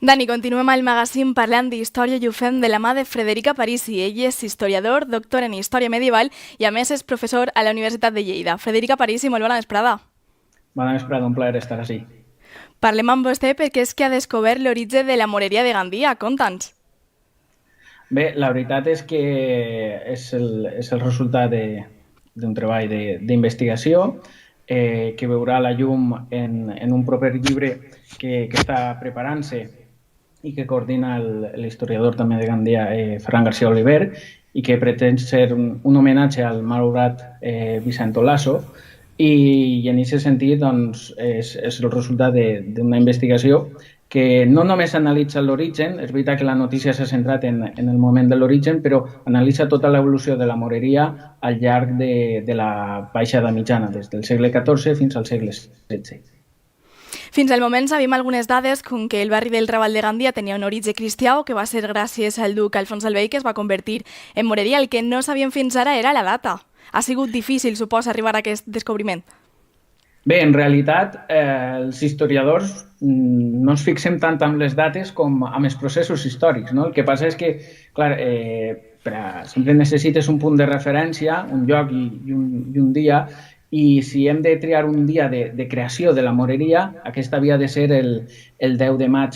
Dani, continuem al magazín parlant d'història i ho fem de la mà de Frederica Parisi. Ell és historiador, doctor en història medieval i a més és professor a la Universitat de Lleida. Frederica Parisi, molt bona vesprada. Bona vesprada, un plaer estar així. Parlem amb vostè perquè és que ha descobert l'origen de la moreria de Gandia. Conta'ns. Bé, la veritat és que és el resultat d'un treball d'investigació que veurà la llum en un proper llibre que està preparant-se i que coordina l'historiador també de Gandia, Ferran García Oliver, i que pretén ser un homenatge al malaurat Vicent Olaso, i en aquest sentit doncs, és el resultat d'una investigació que no només analitza l'origen, és veritat que la notícia s'ha centrat en el moment de l'origen, però analitza tota l'evolució de la moreria al llarg de la baixada mitjana, des del segle XIV fins al segle XVI. Fins al moment sabíem algunes dades com que el barri del Raval de Gandia tenia un origen cristià o que va ser gràcies al duc Alfons el Vell que es va convertir en moreria. El que no sabíem fins ara era la data. Ha sigut difícil, suposa, arribar a aquest descobriment. Bé, en realitat, els historiadors no ens fixem tant en les dates com en els processos històrics, no? El que passa és que, clar, sempre necessites un punt de referència, un lloc i un dia, i si hem de triar un dia de creació de la moreria, aquest havia de ser el 10 de maig.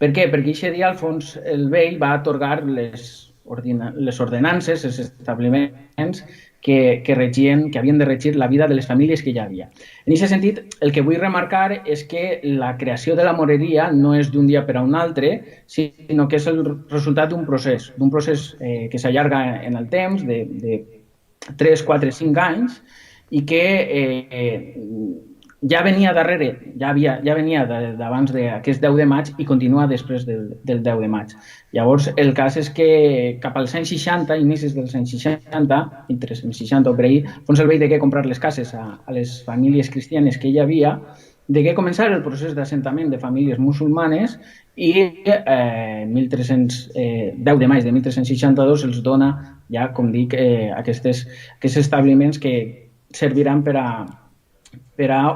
Per què? Perquè aquest dia Alfons el Vell va atorgar les ordenances, els establiments que havien de regir la vida de les famílies que hi havia. En aquest sentit, el que vull remarcar és que la creació de la moreria no és d'un dia per a un altre, sinó que és el resultat d'un procés que s'allarga en el temps, de 3, 4, 5 anys, i que ja venia darrere, ja venia d'abans d'aquest 10 de maig i continua després del 10 de maig. Llavors, el cas és que cap als anys 60, inicis dels anys 60, entre els anys 60 o per ahir, Alfons el Vell degué comprar les cases a les famílies cristianes que hi havia, degué començar el procés d'assentament de famílies musulmanes i 10 de maig de 1362 els dona ja, com dic, aquests establiments que serviran per a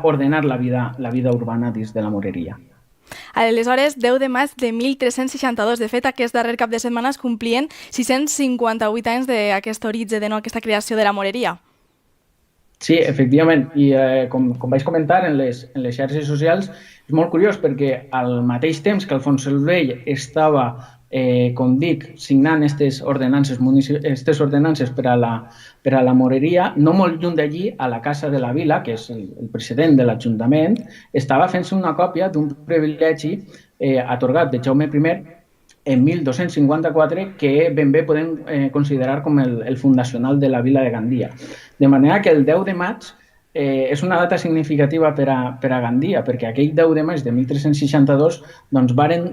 ordenar la vida urbana dins de la moreria. Aleshores, 10 de maig de 1362. De fet, aquest darrer cap de setmana es complien 658 anys d'aquest origen, aquesta creació de la moreria. Sí, efectivament. I com vaig comentar en les xarxes socials, és molt curiós perquè al mateix temps que Alfons el Vell estava, com dic, signant aquestes ordenances per a la moreria, no molt lluny d'allí, a la Casa de la Vila, que és el president de l'Ajuntament, estava fent-se una còpia d'un privilegi atorgat de Jaume I en 1254, que ben bé podem considerar com el fundacional de la vila de Gandia. De manera que el 10 de maig és una data significativa per a Gandia, perquè aquell 10 de maig de 1362 doncs, varen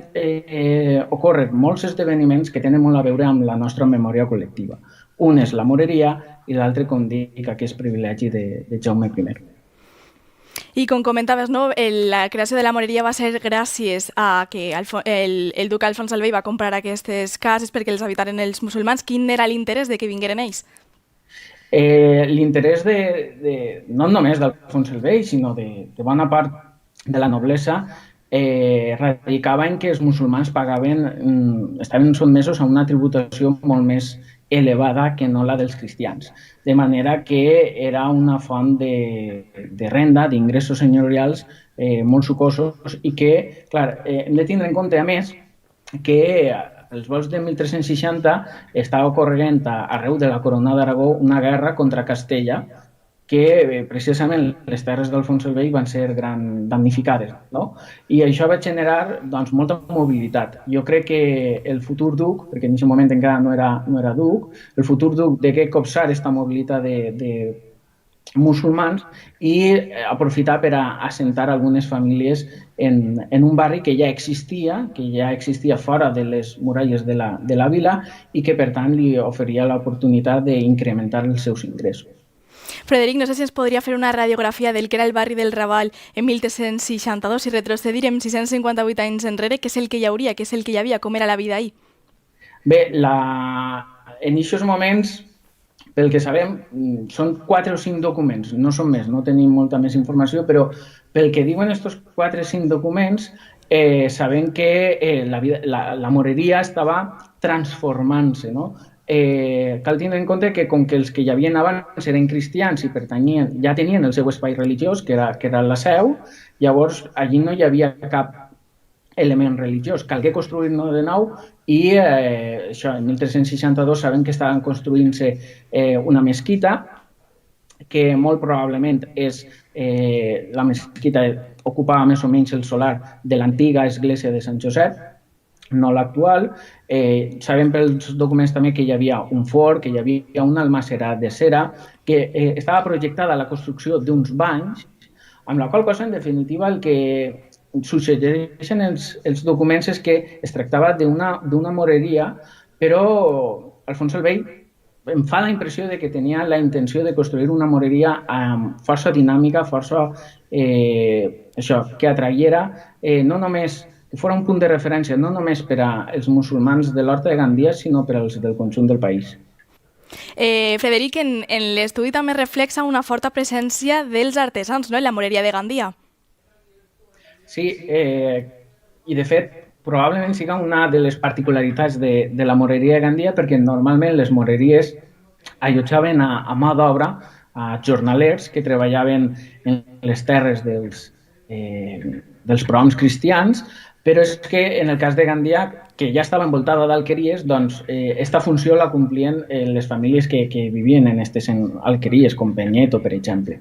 ocórrer molts esdeveniments que tenen molt a veure amb la nostra memòria col·lectiva. Un és la moreria i l'altre, com dic, aquest privilegi de Jaume I. I com comentaves, no, la creació de la moreria va ser gràcies a que el duc Alfons el Vell va comprar aquestes cases perquè les habitaren els musulmans. Quin era l'interès de que vingueren ells? L'interès no només d'Alfons el Vell, sinó de bona part de la noblesa, radicava en que els musulmans estaven sotmesos a una tributació molt més elevada que no la dels cristians. De manera que era una font de renda, d'ingressos senyorials molt sucosos i que, clar, hem de tindre en compte, a més, que els volts de 1360 estava ocorrent arreu de la Corona d'Aragó una guerra contra Castella que precisament les terres d'Alfons el Vell van ser gran damnificades, no? I això va generar doncs, molta mobilitat. Jo crec que el futur duc, perquè en aquest moment encara no era duc, el futur duc degué copsar aquesta mobilitat de musulmans i aprofitar per a assentar algunes famílies en un barri que ja existia fora de les muralles de la vila i que, per tant, li oferia l'oportunitat d'incrementar els seus ingressos. Frederic, no sé si ens podria fer una radiografia del que era el barri del Raval en 1362 i retrocedirem 658 anys enrere, què és el que hi hauria, què és el que hi havia, com era la vida ahir? Bé, en aquests moments, pel que sabem, són 4 o 5 documents, no són més, no tenim molta més informació, però pel que diuen aquests 4 o 5 documents, sabent que la moreria estava transformant-se, no? Cal tenir en compte que com que els que hi havien abans eren cristians i pertanyien, ja tenien el seu espai religiós, que era la seu, llavors allí no hi havia cap element religiós. Calgué construir-ne de nou i això, en 1362 sabem que estaven construint-se una mesquita que molt probablement és la mesquita ocupava més o menys el solar de l'antiga església de Sant Josep, no l'actual. Sabem pels documents també que hi havia un forn, que hi havia un almacerat de cera, que estava projectada la construcció d'uns banys, amb la qual cosa, en definitiva, el que suggereixen els documents és que es tractava d'una moreria, però Alfons el Vell em fa la impressió de que tenia la intenció de construir una moreria amb força dinàmica, força això, que atraiera no només que fos un punt de referència no només per als musulmans de l'Horta de Gandia, sinó per als del conjunt del país. Frederic, en l'estudi també reflexa una forta presència dels artesans, no?, en la moreria de Gandia. Sí, i de fet, probablement siga una de les particularitats de la moreria de Gandia, perquè normalment les moreries allotjaven a mà d'obra a jornalers que treballaven en les terres dels prohoms cristians, però és que en el cas de Gandia, que ja estava envoltada d'alqueries, doncs esta funció la complien les famílies que vivien en aquestes alqueries, com Penyeto, per exemple.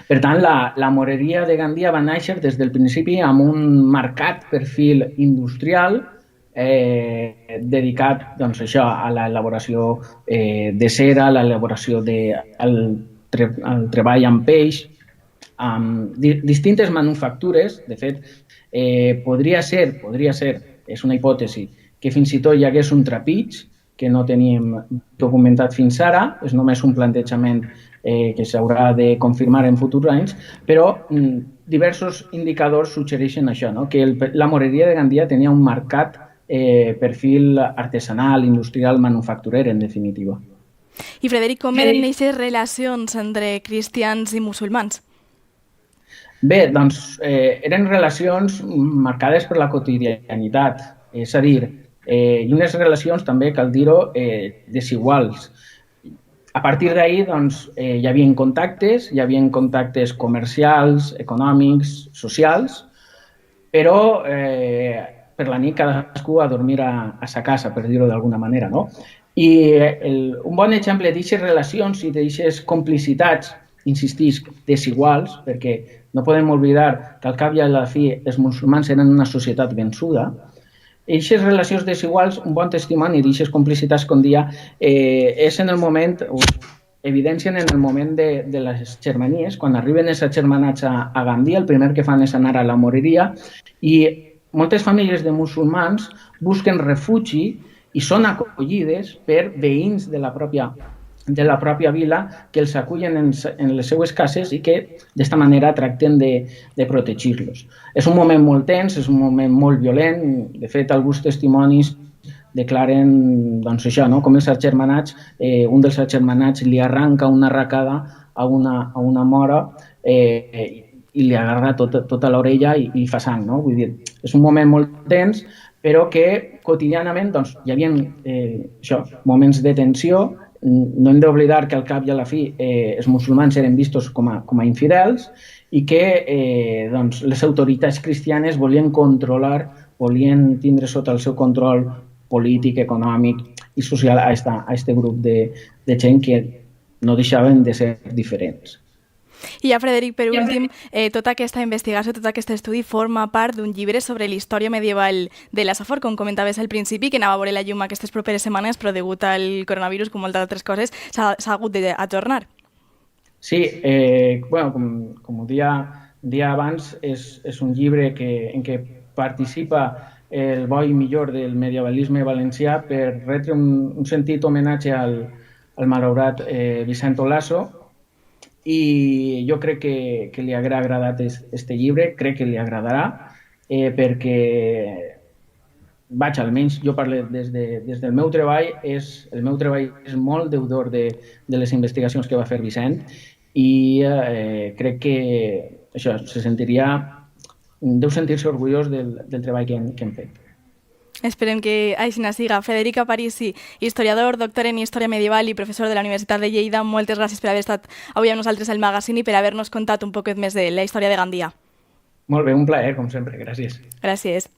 Per tant, la moreria de Gandia va néixer des del principi amb un marcat perfil industrial dedicat doncs, això, a l'elaboració de cera, a l'elaboració al treball amb peix, amb distintes manufactures. De fet, podria ser, és una hipòtesi, que fins i tot hi hagués un trapig que no teníem documentat fins ara, és només un plantejament que s'haurà de confirmar en futurs anys, però diversos indicadors suggereixen això, no? Que la moreria de Gandia tenia un marcat perfil artesanal, industrial, manufacturer, en definitiva. I Frederic, com eren aquestes relacions entre cristians i musulmans? Bé, doncs eren relacions marcades per la quotidianitat, és a dir, i unes relacions també, cal dir-ho, desiguals. A partir d'ahir doncs, hi havia contactes comercials, econòmics, socials, però per la nit cadascú a dormir a sa casa, per dir-ho d'alguna manera, no? I un bon exemple d'aquestes relacions i d'aquestes complicitats, insistisc, desiguals, perquè no podem oblidar que al cap i a la fi els musulmans eren una societat vençuda. Aquestes relacions desiguals, un bon testimoni d'aquestes complicitats, com dia, és en el moment, evidencien en el moment de les germanies. Quan arriben els agermanats a Gandia, el primer que fan és anar a la moreria i moltes famílies de musulmans busquen refugi i són acollides per veïns de la pròpia vila que els acullen en les seues cases i que d'esta manera tracten de protegir-los. És un moment molt tens, és un moment molt violent. De fet, alguns testimonis declaren doncs, això, no? Com els agermanats, un dels agermanats li arranca una arracada a una mora i li agarra tota l'orella i li fa sang. No? Vull dir, és un moment molt tens, però que quotidianament doncs, hi havia moments de tensió. No hem d'oblidar que al cap i a la fi els musulmans eren vistos com a infidels i que doncs, les autoritats cristianes volien tindre sota el seu control polític, econòmic i social a aquest grup de gent que no deixaven de ser diferents. I ja, Frederic, per últim, tota aquesta investigació, tot aquest estudi forma part d'un llibre sobre la història medieval de la Safor, com comentaves al principi, que anava a veure la llum aquestes properes setmanes, però degut al coronavirus, com moltes altres coses, s'ha hagut d'ajornar. Sí, bueno, com ho dia abans, és un llibre en què participa el bo i millor del medievalisme valencià per retre un sentit homenatge al malaurat Vicent Olaso, i jo crec que li haurà agradat aquest llibre, crec que li agradarà, perquè, almenys jo parlo des del meu treball, el meu treball és molt deudor de les investigacions que va fer Vicent i crec que això se sentiria deu sentir-se orgullós del treball que hem fet. Esperem que així siga. Federic Aparici, historiador, doctor en Història Medieval i professor de la Universitat de Lleida, moltes gràcies per haver estat avui amb nosaltres al magazine i per haver-nos contat un poquet més de la història de Gandia. Molt bé, un plaer, com sempre. Gràcies. Gràcies.